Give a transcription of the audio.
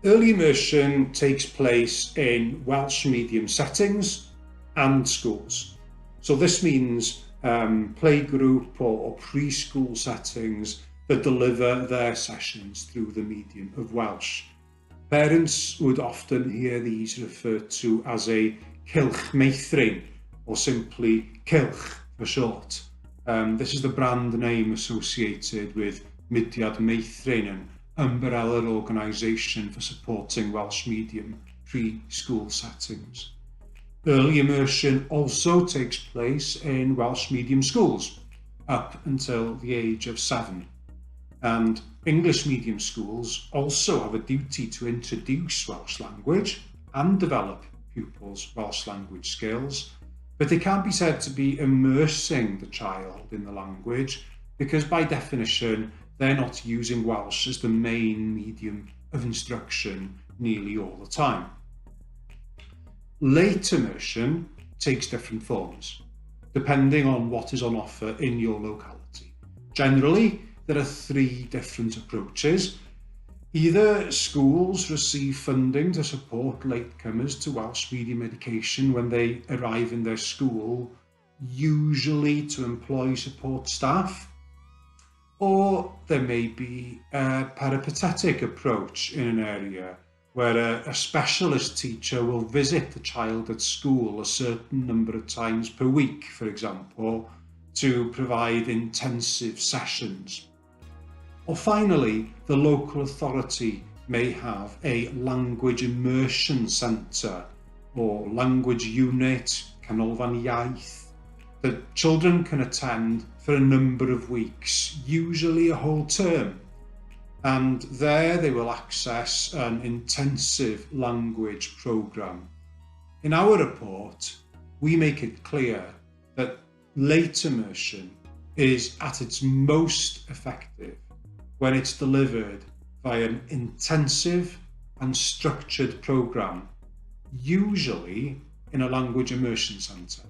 Early immersion takes place in Welsh medium settings and schools. So this means playgroup or preschool settings that deliver their sessions through the medium of Welsh. Parents would often hear these referred to as a cylch meithrin, or simply cylch for short. This is the brand name associated with Mudiad Meithrin, an umbrella organisation for supporting Welsh medium preschool settings. Early immersion also takes place in Welsh medium schools up until the age of 7. And English medium schools also have a duty to introduce Welsh language and develop pupils' Welsh language skills, but they can't be said to be immersing the child in the language because by definition they're not using Welsh as the main medium of instruction nearly all the time. Late immersion takes different forms, depending on what is on offer in your locality. Generally, there are 3 different approaches. Either schools receive funding to support latecomers to Welsh medium education when they arrive in their school, usually to employ support staff, or there may be a peripatetic approach in an area where a specialist teacher will visit the child at school a certain number of times per week, for example, to provide intensive sessions. Or finally, the local authority may have a language immersion centre or language unit, canolfan iaith, that children can attend for a number of weeks, usually a whole term. And there they will access an intensive language programme. In our report, we make it clear that late immersion is at its most effective when it's delivered by an intensive and structured programme, usually in a language immersion centre.